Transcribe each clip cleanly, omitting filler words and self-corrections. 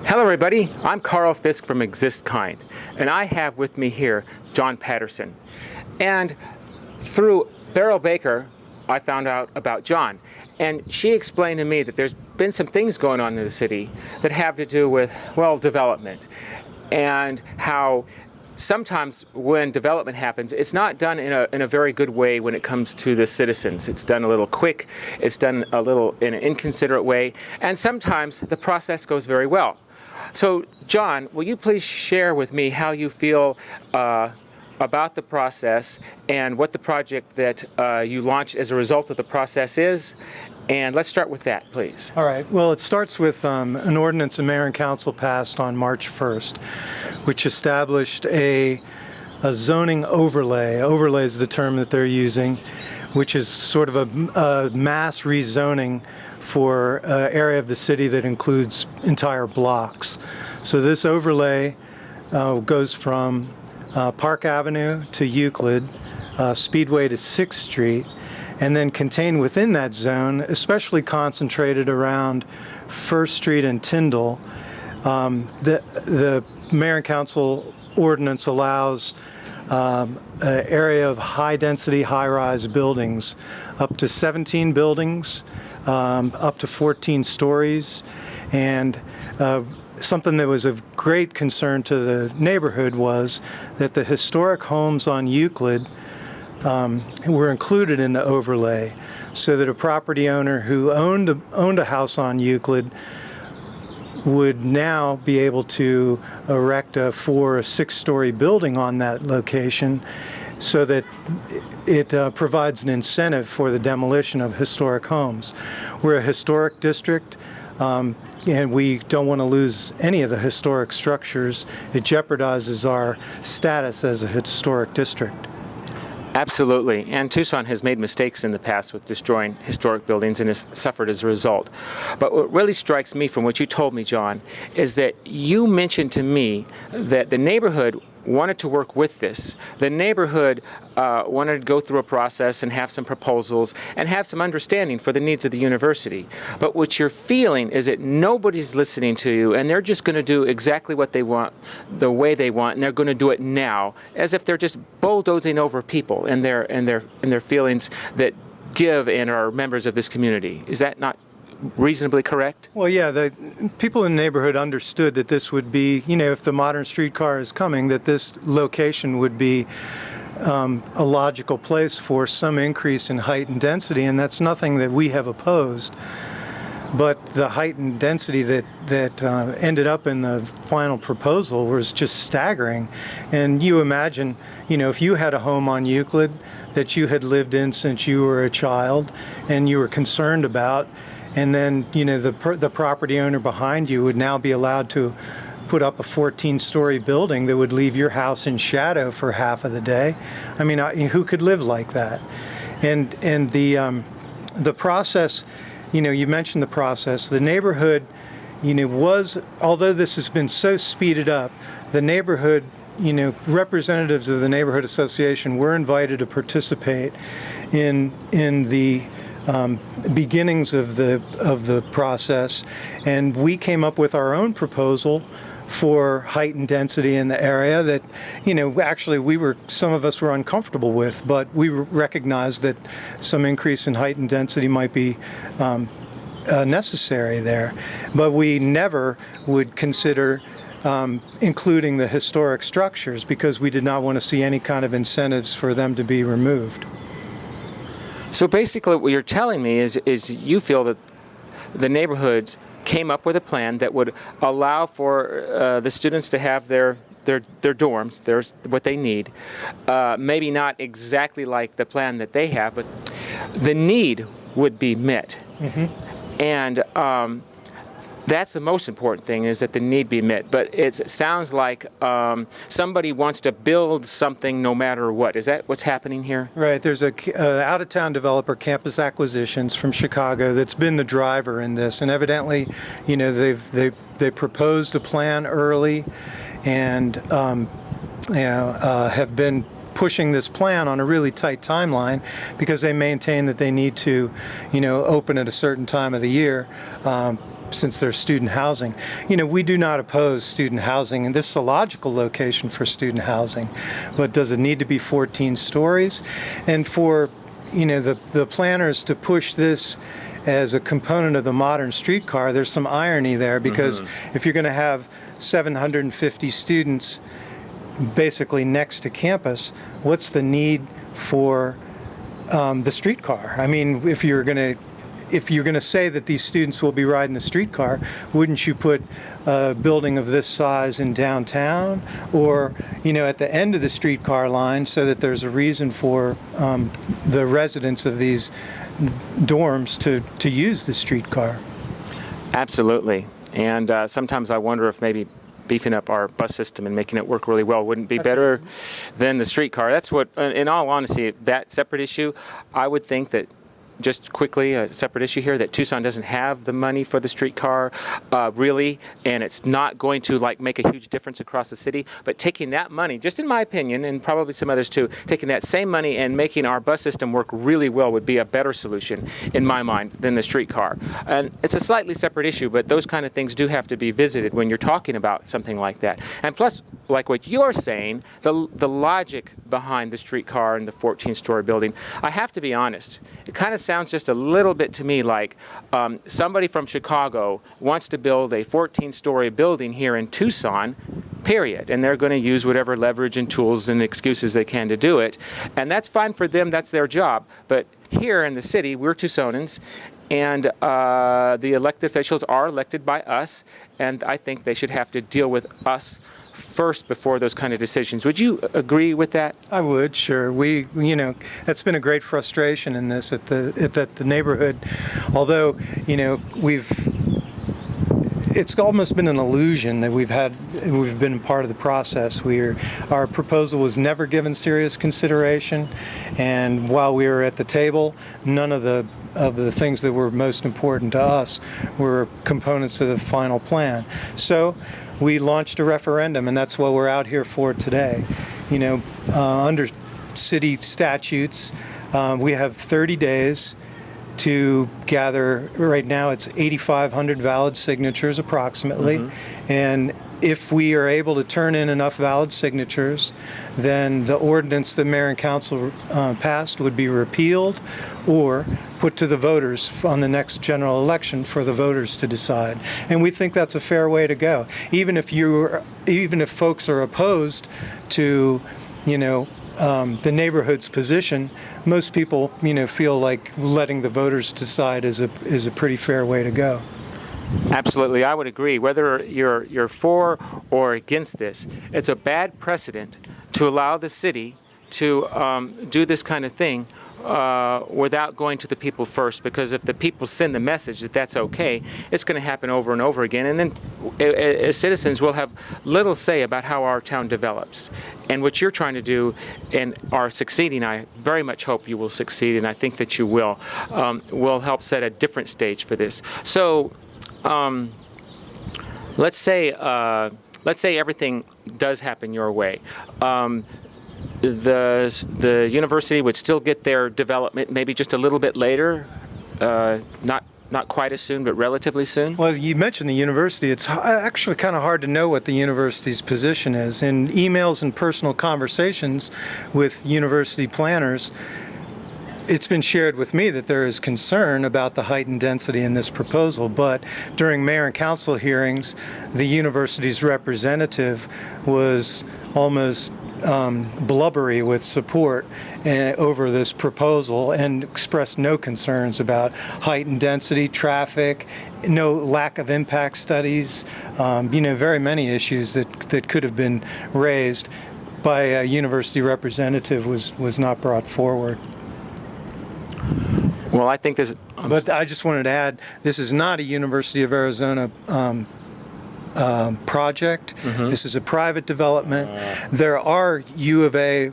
Hello everybody, I'm Carl Fisk from Exist Kind, and I have with me here John Patterson. And through Beryl Baker, I found out about John, and she explained to me that there's been some things going on in the city that have to do with, well, development, and how sometimes when development happens, it's not done in a very good way when it comes to the citizens. It's done a little quick, it's done a little in an inconsiderate way, and sometimes the process goes very well. So, John, will you please share with me how you feel about the process and what the project that you launched as a result of the process is? And let's start with that, please. All right. Well, it starts with an ordinance the mayor and council passed on March 1st, which established a zoning overlay. Overlay is the term that they're using, which is sort of a mass rezoning for an area of the city that includes entire blocks. So this overlay goes from Park Avenue to Euclid, Speedway to 6th Street, and then contained within that zone, especially concentrated around 1st Street and Tyndall. The mayor and council ordinance allows an area of high-density, high-rise buildings, up to 17 buildings, up to 14 stories, and something that was of great concern to the neighborhood was that the historic homes on Euclid were included in the overlay, so that a property owner who owned a house on Euclid would now be able to erect a 4- or 6-story building on that location, so that it provides an incentive for the demolition of historic homes. We're a historic district, and we don't want to lose any of the historic structures. It jeopardizes our status as a historic district. Absolutely, and Tucson has made mistakes in the past with destroying historic buildings and has suffered as a result. But what really strikes me from what you told me, John, is that you mentioned to me that the neighborhood wanted to work with this. The neighborhood wanted to go through a process and have some proposals and have some understanding for the needs of the university. But what you're feeling is that nobody's listening to you, and they're just going to do exactly what they want, the way they want, and they're going to do it now, as if they're just bulldozing over people and their feelings that give and are members of this community. Is that not reasonably correct? Well, yeah, the people in the neighborhood understood that this would be, if the modern streetcar is coming, that this location would be a logical place for some increase in height and density, and that's nothing that we have opposed. But the height and density that ended up in the final proposal was just staggering. And you imagine, if you had a home on Euclid that you had lived in since you were a child and you were concerned about, and then, the property owner behind you would now be allowed to put up a 14-story building that would leave your house in shadow for half of the day. I mean, who could live like that? And the process, you mentioned the process. The neighborhood, although this has been so speeded up, the neighborhood, representatives of the neighborhood association were invited to participate in the beginnings of the process, and we came up with our own proposal for height and density in the area that, actually some of us were uncomfortable with, but we recognized that some increase in height and density might be necessary there. But we never would consider including the historic structures, because we did not want to see any kind of incentives for them to be removed. So basically what you're telling me is you feel that the neighborhoods came up with a plan that would allow for the students to have their dorms, there's what they need. Maybe not exactly like the plan that they have, but the need would be met. Mm-hmm. And that's the most important thing, is that the need be met. But it sounds like somebody wants to build something no matter what. Is that what's happening here? Right. There's a out-of-town developer, Campus Acquisitions from Chicago, that's been the driver in this. And evidently, they proposed a plan early, and have been pushing this plan on a really tight timeline, because they maintain that they need to, open at a certain time of the year. since there's student housing. We do not oppose student housing, and this is a logical location for student housing, but does it need to be 14 stories? And for the planners to push this as a component of the modern streetcar, there's some irony there, because if you're going to have 750 students basically next to campus, what's the need for the streetcar? I mean, if you're going to say that these students will be riding the streetcar, wouldn't you put a building of this size in downtown, or at the end of the streetcar line, so that there's a reason for the residents of these dorms to use the streetcar? Absolutely. And sometimes I wonder if maybe beefing up our bus system and making it work really well wouldn't be better than the streetcar. That's what, in all honesty, that separate issue, I would think that, just quickly, a separate issue here, that Tucson doesn't have the money for the streetcar, really, and it's not going to make a huge difference across the city. But taking that money, just in my opinion, and probably some others too, taking that same money and making our bus system work really well would be a better solution, in my mind, than the streetcar. And it's a slightly separate issue, but those kind of things do have to be visited when you're talking about something like that. And plus, like what you're saying, the logic behind the streetcar and the 14-story building, I have to be honest, it kind of sounds just a little bit to me like somebody from Chicago wants to build a 14-story building here in Tucson, period, and they're going to use whatever leverage and tools and excuses they can to do it, and that's fine for them, that's their job. But here in the city, we're Tucsonans, and the elected officials are elected by us, and I think they should have to deal with us first before those kind of decisions. Would you agree with that? I would, sure. That's been a great frustration in this at the neighborhood. Although, it's almost been an illusion that we've been part of the process. Our proposal was never given serious consideration, and while we were at the table, none of the things that were most important to us were components of the final plan. So we launched a referendum, and that's what we're out here for today. Under city statutes, we have 30 days to gather. Right now it's 8,500 valid signatures approximately, and if we are able to turn in enough valid signatures, then the ordinance that mayor and council passed would be repealed or put to the voters on the next general election for the voters to decide. And we think that's a fair way to go. Even if folks are opposed to, the neighborhood's position, most people, feel like letting the voters decide is a pretty fair way to go. Absolutely, I would agree. Whether you're for or against this, it's a bad precedent to allow the city to do this kind of thing without going to the people first, because if the people send the message that that's okay, it's going to happen over and over again, and then as citizens we'll have little say about how our town develops. And what you're trying to do and are succeeding, I very much hope you will succeed, and I think that you will help set a different stage for this. So let's say everything does happen your way. The university would still get their development maybe just a little bit later, not quite as soon, but relatively soon. Well, you mentioned the university. It's actually kind of hard to know what the university's position is. In emails and personal conversations with university planners, it's been shared with me that there is concern about the height and density in this proposal, but during mayor and council hearings, the university's representative was almost blubbery with support over this proposal and expressed no concerns about height and density, traffic, no lack of impact studies, very many issues that could have been raised by a university representative was not brought forward. Well, I think this. But I just wanted to add, this is not a University of Arizona project. This is a private development. There are U of A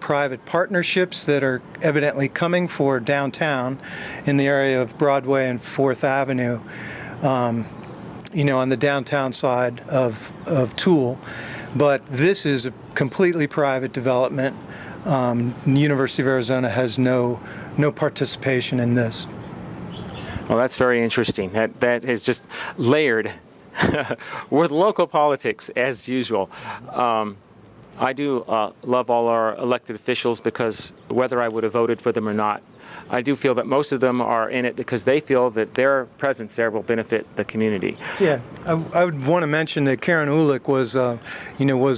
private partnerships that are evidently coming for downtown in the area of Broadway and 4th Avenue, on the downtown side of Toole. But this is a completely private development. The University of Arizona has no participation in this. Well, that's very interesting. That is just layered with local politics as usual. I do love all our elected officials because whether I would have voted for them or not, I do feel that most of them are in it because they feel that their presence there will benefit the community. Yeah, I would want to mention that Karen Ulick was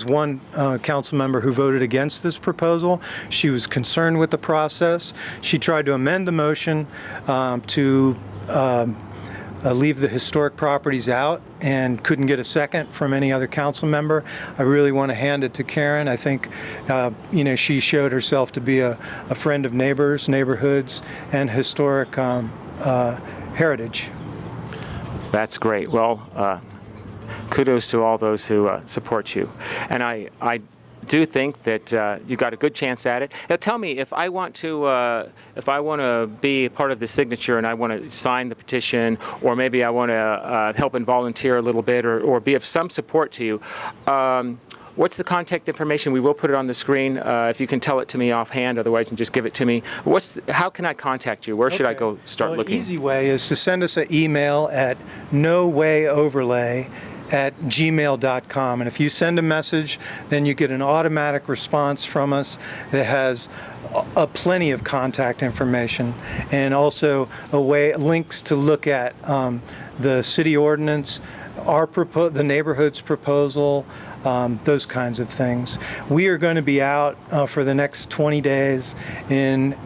one council member who voted against this proposal. She was concerned with the process. She tried to amend the motion to leave the historic properties out and couldn't get a second from any other council member. I really want to hand it to Karen. I think, she showed herself to be a friend of neighbors, neighborhoods, and historic heritage. That's great. Well, kudos to all those who support you. And I do think that you got a good chance at it. Now, tell me if I want to be part of the signature and I want to sign the petition, or maybe I want to help and volunteer a little bit, or be of some support to you. What's the contact information? We will put it on the screen. If you can tell it to me offhand, otherwise you can just give it to me. How can I contact you? Where should I go start looking? The easy way is to send us an email at nowayoverlay@gmail.com, and if you send a message, then you get an automatic response from us that has plenty of contact information and also links to look at the city ordinance, the neighborhood's proposal, those kinds of things. We are going to be out for the next 20 days in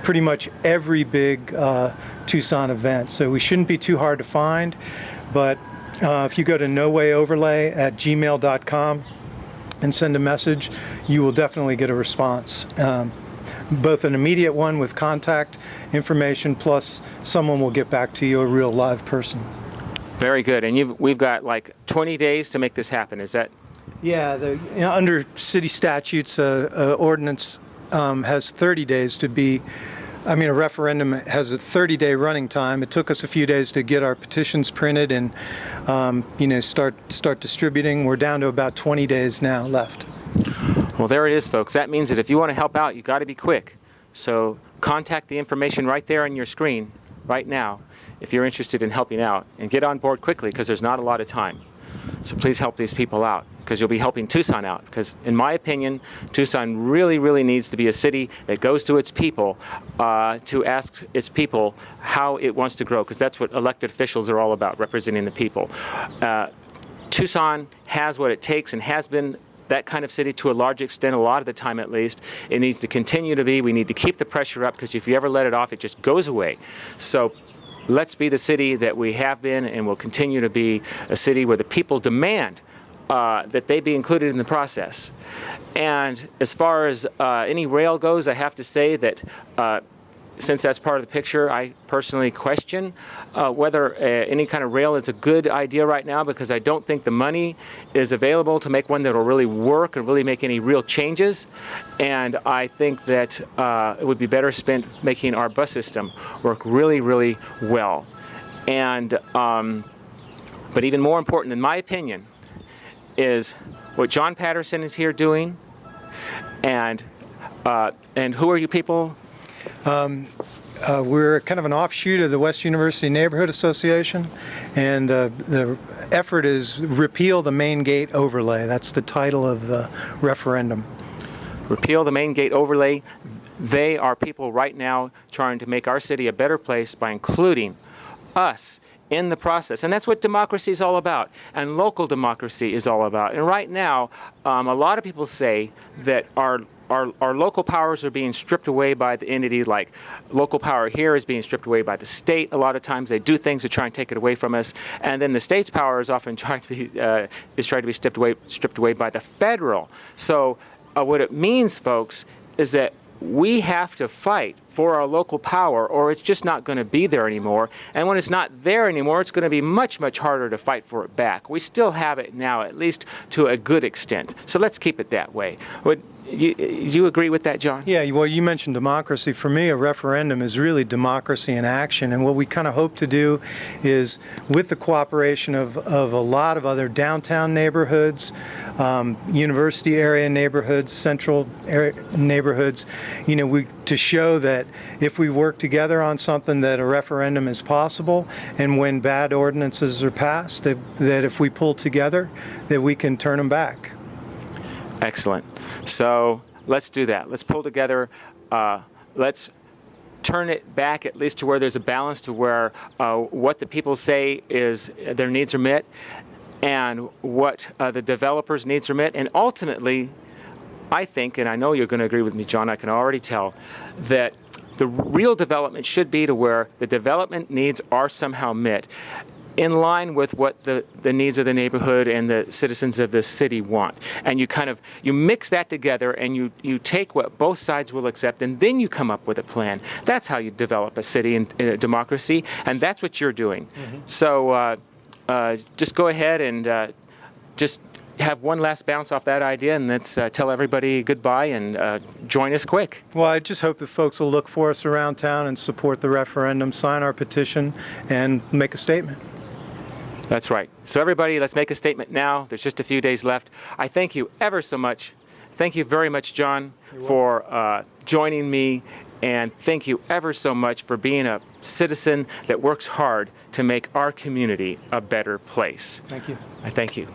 pretty much every big Tucson event, so we shouldn't be too hard to find, but if you go to nowayoverlay@gmail.com and send a message, you will definitely get a response. Both an immediate one with contact information, plus someone will get back to you, a real live person. Very good. And we've got like 20 days to make this happen. Is that? Yeah. Under city statutes, ordinance has 30 days to be. A referendum has a 30-day running time. It took us a few days to get our petitions printed and, start distributing. We're down to about 20 days now left. Well, there it is, folks. That means that if you want to help out, you got to be quick. So contact the information right there on your screen right now if you're interested in helping out, and get on board quickly because there's not a lot of time. So please help these people out, because you'll be helping Tucson out. Because in my opinion, Tucson really, really needs to be a city that goes to its people to ask its people how it wants to grow, because that's what elected officials are all about, representing the people. Tucson has what it takes and has been that kind of city to a large extent, a lot of the time at least. It needs to continue to be. We need to keep the pressure up, because if you ever let it off, it just goes away. So let's be the city that we have been and will continue to be, a city where the people demand that they be included in the process. And as far as any rail goes, I have to say that since that's part of the picture, I personally question whether any kind of rail is a good idea right now, because I don't think the money is available to make one that will really work and really make any real changes. And I think that it would be better spent making our bus system work really, really well. And but even more important, in my opinion, is what John Patterson is here doing. And who are you people? We're kind of an offshoot of the West University Neighborhood Association, and the effort is Repeal the Main Gate Overlay. That's the title of the referendum. Repeal the Main Gate Overlay. They are people right now trying to make our city a better place by including us in the process. And that's what democracy is all about, and local democracy is all about. And right now, a lot of people say that our local powers are being stripped away by the entity. Like local power here is being stripped away by the state. A lot of times they do things to try and take it away from us, and then the state's power is often trying to be stripped away by the federal. So what it means, folks, is that we have to fight for our local power, or it's just not going to be there anymore. And when it's not there anymore, it's going to be much, much harder to fight for it back. We still have it now, at least to a good extent. So let's keep it that way. You agree with that, John? Yeah, well, you mentioned democracy. For me, a referendum is really democracy in action. And what we kind of hope to do is, with the cooperation of a lot of other downtown neighborhoods, university area neighborhoods, central area neighborhoods, to show that if we work together on something, that a referendum is possible. And when bad ordinances are passed, that if we pull together, that we can turn them back. Excellent. So let's do that. Let's pull together. Let's turn it back at least to where there's a balance, to where what the people say is their needs are met, and what the developers' needs are met. And ultimately, I think, and I know you're going to agree with me, John, I can already tell, that the real development should be to where the development needs are somehow met, in line with what the needs of the neighborhood and the citizens of the city want. And you mix that together, and you take what both sides will accept, and then you come up with a plan. That's how you develop a city in a democracy, and that's what you're doing. Mm-hmm. So just go ahead and just have one last bounce off that idea, and let's tell everybody goodbye and join us quick. Well, I just hope that folks will look for us around town and support the referendum, sign our petition, and make a statement. That's right. So everybody, let's make a statement now. There's just a few days left. I thank you ever so much. Thank you very much, John, for joining me. And thank you ever so much for being a citizen that works hard to make our community a better place. Thank you. I thank you.